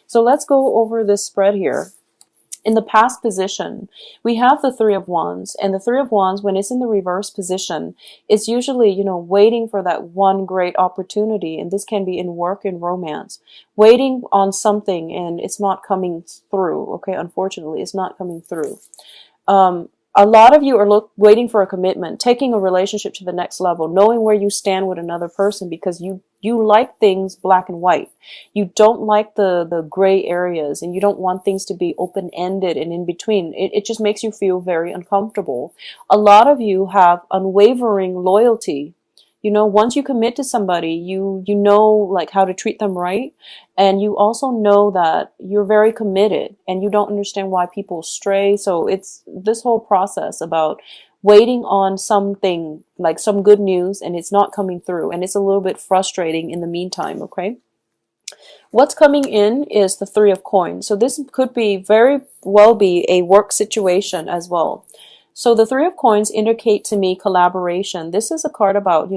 So let's go over this spread here. In the past position, we have the Three of Wands, and the Three of Wands, when it's in the reverse position, it's usually, waiting for that one great opportunity. And this can be in work and romance, waiting on something and it's not coming through. Okay. Unfortunately, it's not coming through. A lot of you are waiting for a commitment, taking a relationship to the next level, knowing where you stand with another person, because you like things black and white. You don't like the gray areas, and you don't want things to be open-ended and in between. It just makes you feel very uncomfortable. A lot of you have unwavering loyalty. Once you commit to somebody, you know like how to treat them right. And you also know that you're very committed and you don't understand why people stray. So it's this whole process about waiting on something, like some good news, and it's not coming through. And it's a little bit frustrating in the meantime, okay? What's coming in is the Three of Coins. So this could be very well be a work situation as well. So the Three of Coins indicate to me collaboration. This is a card about,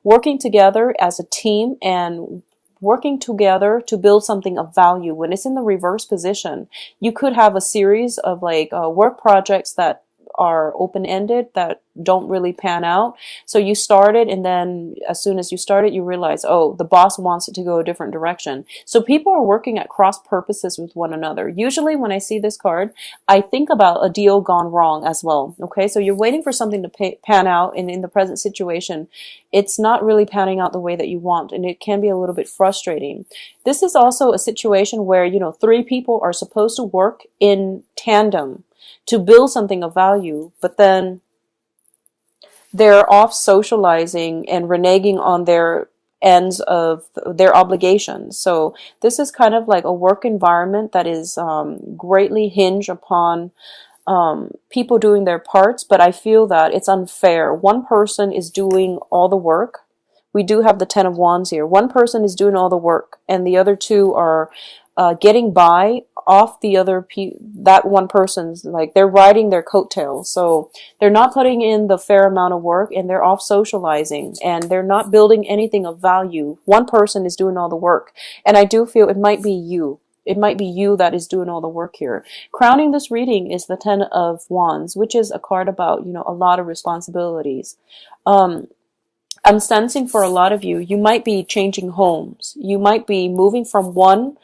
working together as a team and working together to build something of value. When it's in the reverse position, you could have a series of work projects that are open-ended that don't really pan out. So you started, and then as soon as you started, you realize, oh, the boss wants it to go a different direction. So people are working at cross purposes with one another. Usually when I see this card, I think about a deal gone wrong as well. Okay, so you're waiting for something to pan out, and in the present situation, it's not really panning out the way that you want, and it can be a little bit frustrating. This is also a situation where, three people are supposed to work in tandem to build something of value, but then they're off socializing and reneging on their ends of their obligations. So this is kind of like a work environment that is greatly hinged upon people doing their parts, but I feel that it's unfair. One person is doing all the work. We do have the Ten of Wands here. One person is doing all the work, and the other two are getting by off the other that one person's, like, they're riding their coattails. So they're not putting in the fair amount of work, and they're off socializing, and they're not building anything of value. One person is doing all the work, and I do feel it might be you. It might be you that is doing all the work here. Crowning this reading is the Ten of Wands, which is a card about, a lot of responsibilities. I'm sensing for a lot of you, you might be changing homes. You might be moving from one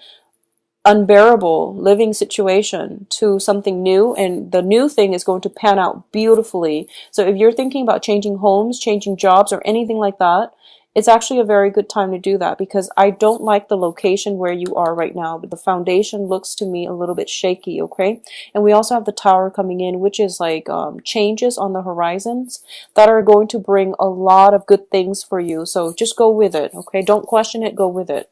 unbearable living situation to something new, and the new thing is going to pan out beautifully. So if you're thinking about changing homes, changing jobs, or anything like that, it's actually a very good time to do that, because I don't like the location where you are right now, but the foundation looks to me a little bit shaky, okay? And we also have the Tower coming in, which is like changes on the horizons that are going to bring a lot of good things for you. So just go with it, okay? Don't question it, go with it.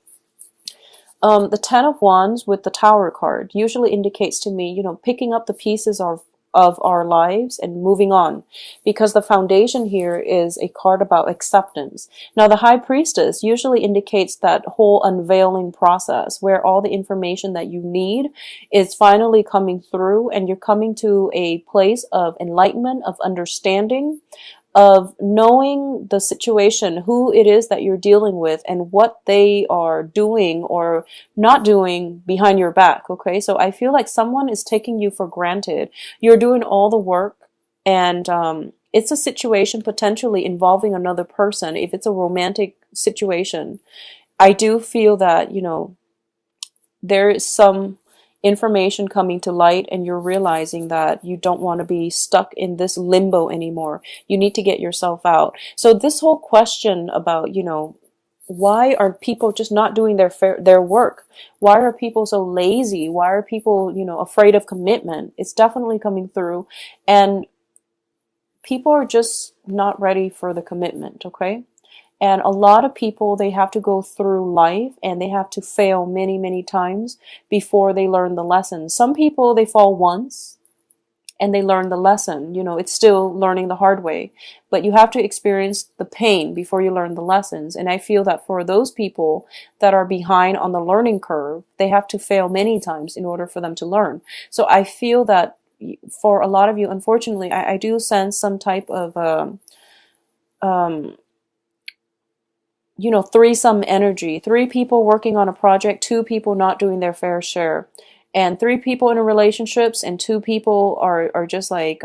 The Ten of Wands with the Tower card usually indicates to me, picking up the pieces of our lives and moving on, because the foundation here is a card about acceptance. Now, the High Priestess usually indicates that whole unveiling process where all the information that you need is finally coming through, and you're coming to a place of enlightenment, of understanding, of knowing the situation, who it is that you're dealing with, and what they are doing or not doing behind your back, okay? So I feel like someone is taking you for granted. You're doing all the work, and it's a situation potentially involving another person. If it's a romantic situation, I do feel that, there is some information coming to light, and you're realizing that you don't want to be stuck in this limbo anymore. You need to get yourself out. So this whole question about, why are people just not doing their work? Why are people so lazy? Why are people, afraid of commitment? It's definitely coming through, and people are just not ready for the commitment, okay? And a lot of people, they have to go through life and they have to fail many, many times before they learn the lesson. Some people, they fall once and they learn the lesson. It's still learning the hard way. But you have to experience the pain before you learn the lessons. And I feel that for those people that are behind on the learning curve, they have to fail many times in order for them to learn. So I feel that for a lot of you, unfortunately, I do sense some type of threesome energy, three people working on a project, two people not doing their fair share, and three people in a relationships and two people are just like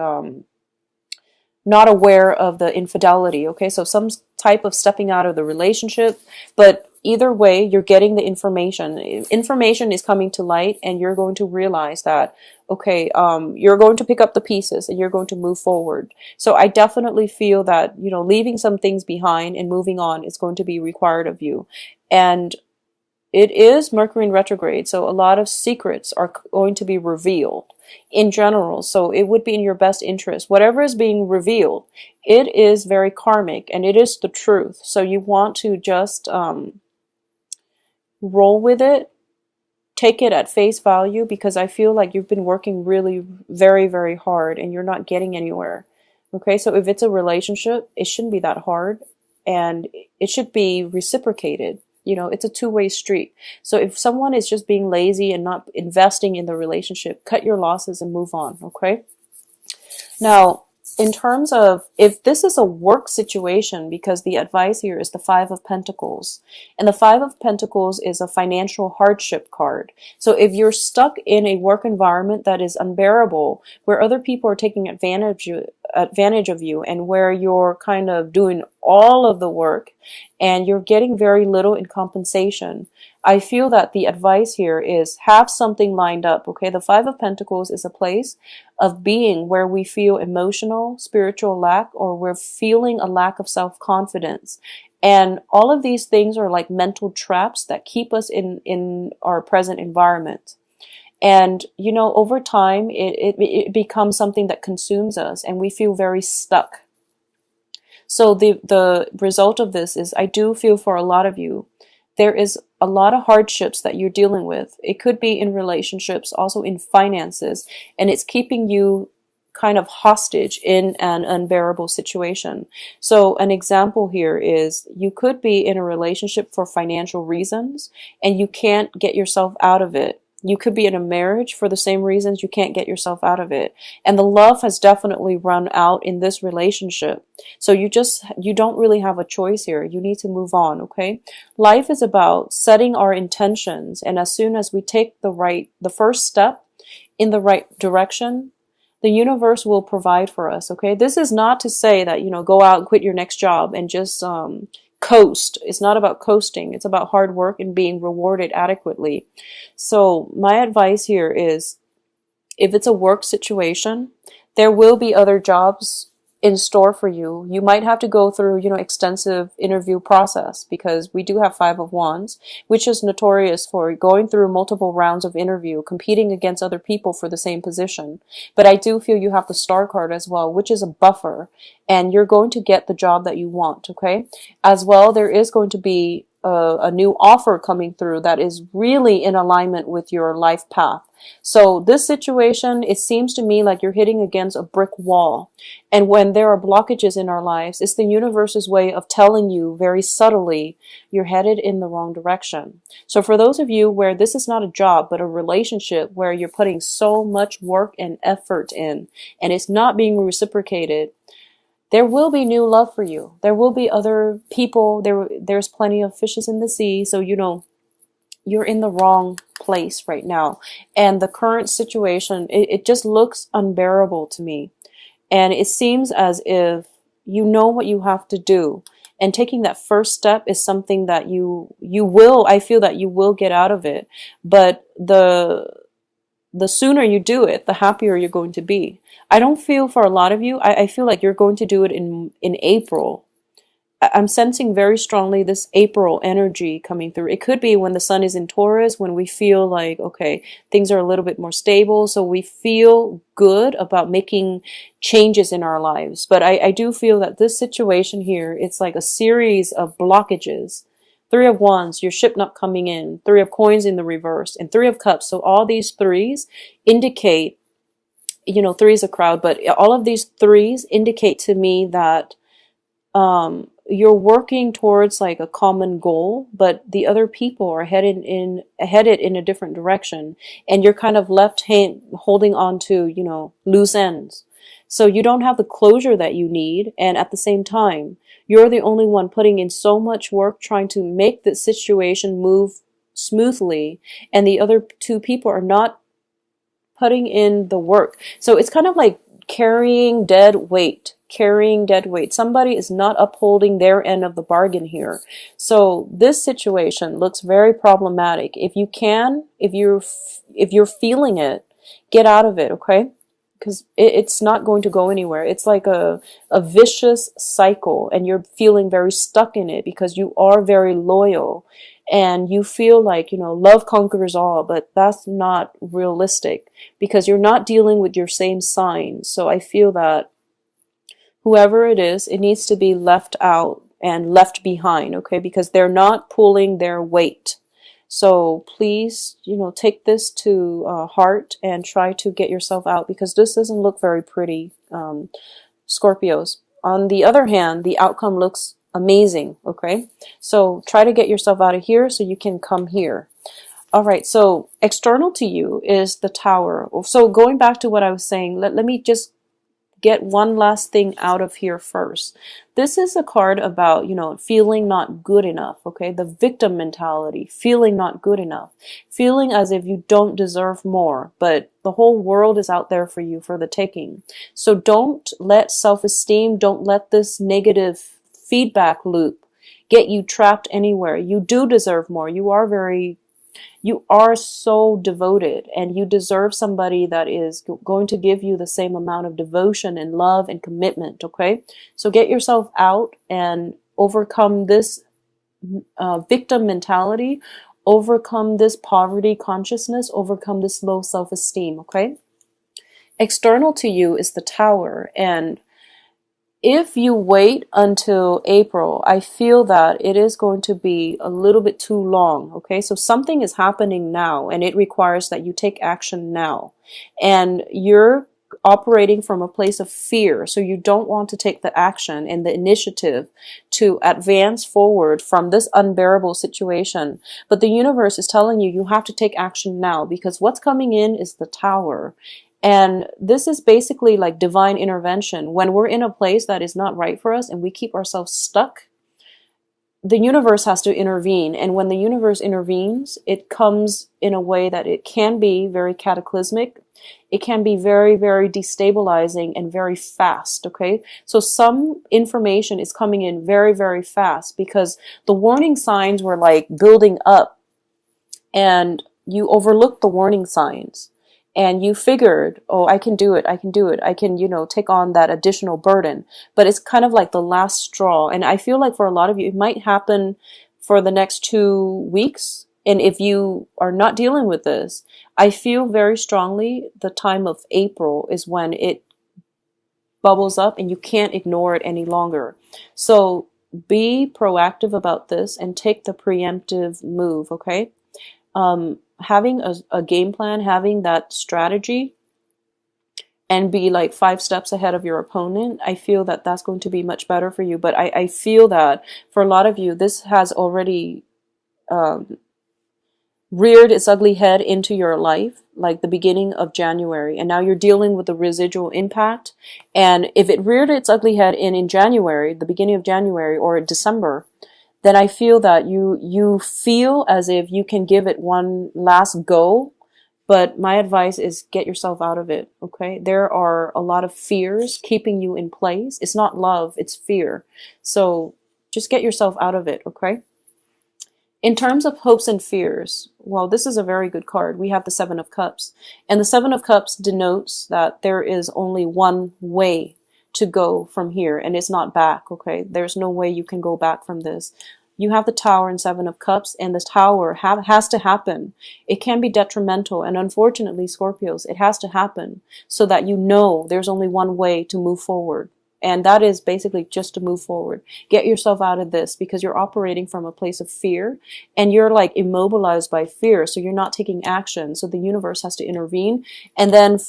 not aware of the infidelity. Okay, so some type of stepping out of the relationship, but either way, you're getting the information. Information is coming to light, and you're going to realize that, okay, you're going to pick up the pieces and you're going to move forward. So I definitely feel that, leaving some things behind and moving on is going to be required of you. And it is Mercury in retrograde, so a lot of secrets are going to be revealed in general. So it would be in your best interest. Whatever is being revealed, it is very karmic and it is the truth. So you want to just roll with it, take it at face value, because I feel like you've been working really very, very hard and you're not getting anywhere. Okay, so if it's a relationship, it shouldn't be that hard and it should be reciprocated. It's a two-way street. So if someone is just being lazy and not investing in the relationship, cut your losses and move on, okay? Now, in terms of if this is a work situation, because the advice here is the Five of Pentacles, and the Five of Pentacles is a financial hardship card. So if you're stuck in a work environment that is unbearable, where other people are taking advantage of you, and where you're kind of doing all of the work and you're getting very little in compensation, I feel that the advice here is have something lined up, okay? The Five of Pentacles is a place of being where we feel emotional, spiritual lack, or we're feeling a lack of self-confidence. And all of these things are like mental traps that keep us in our present environment. And, over time, it becomes something that consumes us and we feel very stuck. So the result of this is, I do feel for a lot of you, there is a lot of hardships that you're dealing with. It could be in relationships, also in finances, and it's keeping you kind of hostage in an unbearable situation. So an example here is you could be in a relationship for financial reasons and you can't get yourself out of it. You could be in a marriage for the same reasons you can't get yourself out of it. And the love has definitely run out in this relationship. So you don't really have a choice here. You need to move on, okay? Life is about setting our intentions. And as soon as we take the first step in the right direction, the universe will provide for us, okay? This is not to say that, go out and quit your next job and just coast. It's not about coasting. It's about hard work and being rewarded adequately. So my advice here is, if it's a work situation, there will be other jobs in store for you. You might have to go through, extensive interview process, because we do have Five of Wands, which is notorious for going through multiple rounds of interview, competing against other people for the same position. But I do feel you have the Star card as well, which is a buffer, and you're going to get the job that you want, okay? As well, there is going to be a new offer coming through that is really in alignment with your life path. So this situation, it seems to me like you're hitting against a brick wall. And when there are blockages in our lives, it's the universe's way of telling you very subtly, you're headed in the wrong direction. So for those of you where this is not a job, but a relationship where you're putting so much work and effort in, and it's not being reciprocated, there will be new love for you. There will be other people. There's plenty of fishes in the sea. So, you're in the wrong place right now. And the current situation, it just looks unbearable to me. And it seems as if you know what you have to do. And taking that first step is something that I feel that you will get out of it. But the sooner you do it, the happier you're going to be. I don't feel for a lot of you, I feel like you're going to do it in April. I'm sensing very strongly this April energy coming through. It could be when the sun is in Taurus, when we feel like, okay, things are a little bit more stable. So we feel good about making changes in our lives. But I do feel that this situation here, it's like a series of blockages. Three of Wands, your ship not coming in. Three of Coins in the reverse. And Three of Cups. So all these threes indicate, three is a crowd, but all of these threes indicate to me that you're working towards like a common goal, but the other people are headed in a different direction, and you're kind of holding on to, loose ends. So you don't have the closure that you need. And at the same time, you're the only one putting in so much work trying to make the situation move smoothly. And the other two people are not putting in the work. So it's kind of like carrying dead weight, carrying dead weight. Somebody is not upholding their end of the bargain here. So this situation looks very problematic. If you can, if you're feeling it, get out of it, okay? Because it's not going to go anywhere. It's like a vicious cycle, and you're feeling very stuck in it because you are very loyal and you feel like, love conquers all, but that's not realistic because you're not dealing with your same sign. So I feel that whoever it is, it needs to be left out and left behind, okay? Because they're not pulling their weight. So please, take this to heart and try to get yourself out because this doesn't look very pretty, Scorpios. On the other hand, the outcome looks amazing, okay? So try to get yourself out of here so you can come here. All right, so external to you is the Tower. So going back to what I was saying, let me just get one last thing out of here first. This is a card about, feeling not good enough, okay? The victim mentality, feeling not good enough, feeling as if you don't deserve more, but the whole world is out there for you for the taking. So don't let self-esteem, don't let this negative feedback loop get you trapped anywhere. You do deserve more. You are so devoted, and you deserve somebody that is going to give you the same amount of devotion and love and commitment, okay? So get yourself out and overcome this victim mentality, overcome this poverty consciousness, overcome this low self-esteem, okay? External to you is the Tower, and if you wait until April, I feel that it is going to be a little bit too long, okay? So something is happening now, and it requires that you take action now. And you're operating from a place of fear, so you don't want to take the action and the initiative to advance forward from this unbearable situation. But the universe is telling you you have to take action now, because what's coming in is the Tower. And this is basically like divine intervention. When we're in a place that is not right for us and we keep ourselves stuck, the universe has to intervene. And when the universe intervenes, it comes in a way that it can be very cataclysmic. It can be very, very destabilizing and very fast, okay? So some information is coming in very, very fast because the warning signs were like building up and you overlooked the warning signs. And you figured, oh, I can do it. I can, take on that additional burden. But it's kind of like the last straw. And I feel like for a lot of you, it might happen for the next 2 weeks. And if you are not dealing with this, I feel very strongly the time of April is when it bubbles up and you can't ignore it any longer. So be proactive about this and take the preemptive move, okay? Having a game plan, having that strategy, and be like 5 steps ahead of your opponent, I feel that that's going to be much better for you. But I feel that for a lot of you, this has already reared its ugly head into your life, like the beginning of January. And now you're dealing with the residual impact. And if it reared its ugly head in January, the beginning of January or December, then I feel that you feel as if you can give it one last go. But my advice is get yourself out of it, okay? There are a lot of fears keeping you in place. It's not love, it's fear. So just get yourself out of it, okay? In terms of hopes and fears, well, this is a very good card. We have the 7 of Cups. And the 7 of Cups denotes that there is only one way to go from here, and it's not back, okay? There's no way you can go back from this. You have the Tower and 7 of Cups, and the Tower has to happen. It can be detrimental, and unfortunately, Scorpios, it has to happen so that you know there's only one way to move forward. And that is basically just to move forward. Get yourself out of this because you're operating from a place of fear and you're like immobilized by fear. So you're not taking action. So the universe has to intervene. And then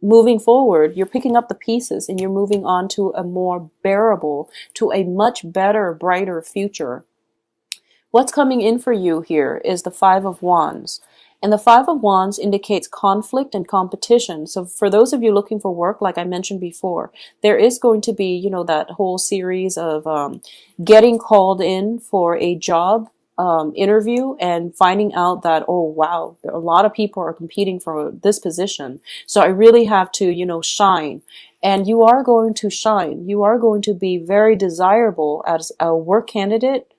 moving forward, you're picking up the pieces and you're moving on to a more bearable, to a much better, brighter future. What's coming in for you here is the 5 of Wands. And the Five of Wands indicates conflict and competition. So for those of you looking for work, like I mentioned before, there is going to be, that whole series of getting called in for a job interview and finding out that, oh, wow, a lot of people are competing for this position. So I really have to, shine. And you are going to shine. You are going to be very desirable as a work candidate.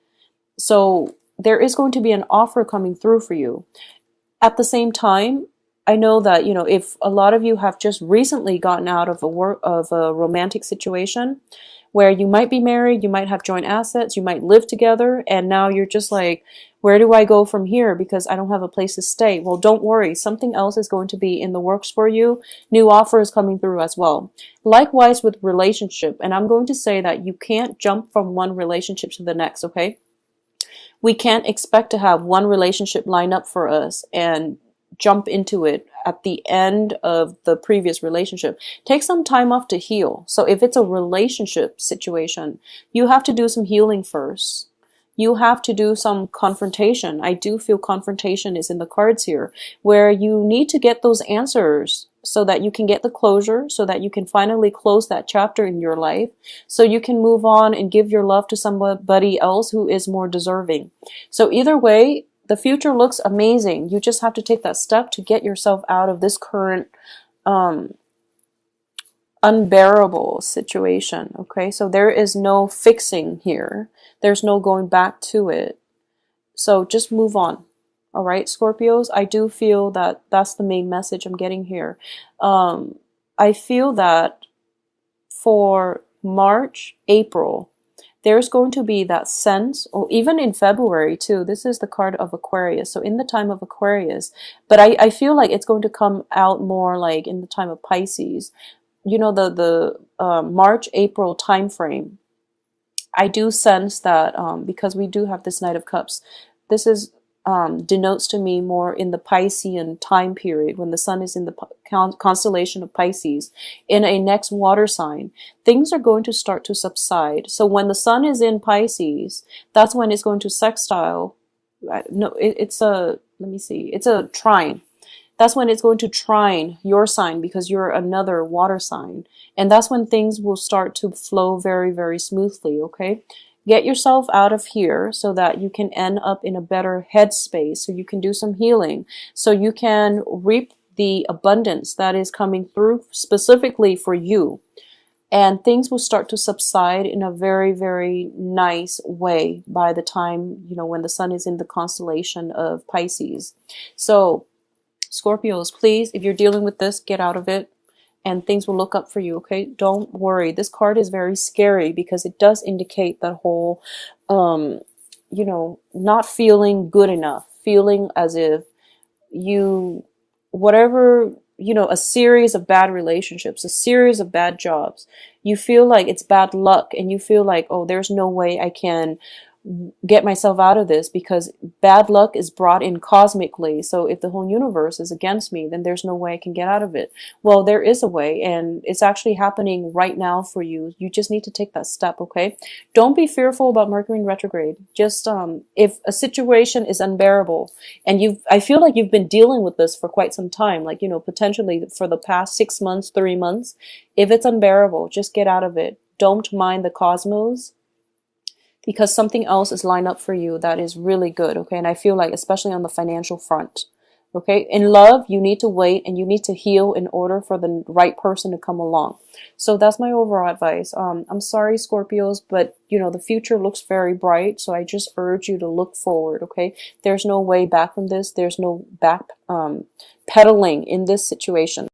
So there is going to be an offer coming through for you. At the same time, I know that, if a lot of you have just recently gotten out of a romantic situation where you might be married, you might have joint assets, you might live together, and now you're just like, where do I go from here because I don't have a place to stay? Well, don't worry. Something else is going to be in the works for you. New offer is coming through as well. Likewise with relationship, and I'm going to say that you can't jump from one relationship to the next, okay? We can't expect to have one relationship line up for us and jump into it at the end of the previous relationship. Take some time off to heal. So if it's a relationship situation, you have to do some healing first. You have to do some confrontation. I do feel confrontation is in the cards here, where you need to get those answers so that you can get the closure, so that you can finally close that chapter in your life, so you can move on and give your love to somebody else who is more deserving. So either way, the future looks amazing. You just have to take that step to get yourself out of this current unbearable situation. Okay, so there is no fixing here. There's no going back to it. So just move on. All right, Scorpios, I do feel that that's the main message I'm getting here. I feel that for March, April, there's going to be that sense, or even in February too. This is the card of Aquarius. So in the time of Aquarius, but I feel like it's going to come out more like in the time of Pisces. The March, April time frame. I do sense that because we do have this Knight of Cups, this is denotes to me more in the Piscean time period when the sun is in the constellation of Pisces in a next water sign. Things are going to start to subside. So when the sun is in Pisces, that's when it's going to sextile. It's a trine. That's when it's going to trine your sign because you're another water sign. And that's when things will start to flow very, very smoothly, okay? Get yourself out of here so that you can end up in a better headspace, so you can do some healing, so you can reap the abundance that is coming through specifically for you. And things will start to subside in a very, very nice way by the time, when the sun is in the constellation of Pisces. So, Scorpios, please, if you're dealing with this, get out of it. And things will look up for you, okay? Don't worry. This card is very scary because it does indicate that whole, not feeling good enough, feeling as if a series of bad relationships, a series of bad jobs, you feel like it's bad luck and you feel like, oh, there's no way I can get myself out of this because bad luck is brought in cosmically. So if the whole universe is against me, then there's no way I can get out of it. Well, there is a way, and it's actually happening right now for you. You just need to take that step, okay? Don't be fearful about Mercury in retrograde. Just if a situation is unbearable and I feel like you've been dealing with this for quite some time, like, potentially for the past 6 months, 3 months, if it's unbearable, just get out of it. Don't mind the cosmos, because something else is lined up for you that is really good, okay? And I feel like, especially on the financial front, okay? In love, you need to wait and you need to heal in order for the right person to come along. So that's my overall advice. I'm sorry, Scorpios, but, the future looks very bright, so I just urge you to look forward, okay? There's no way back from this. There's no back pedaling in this situation.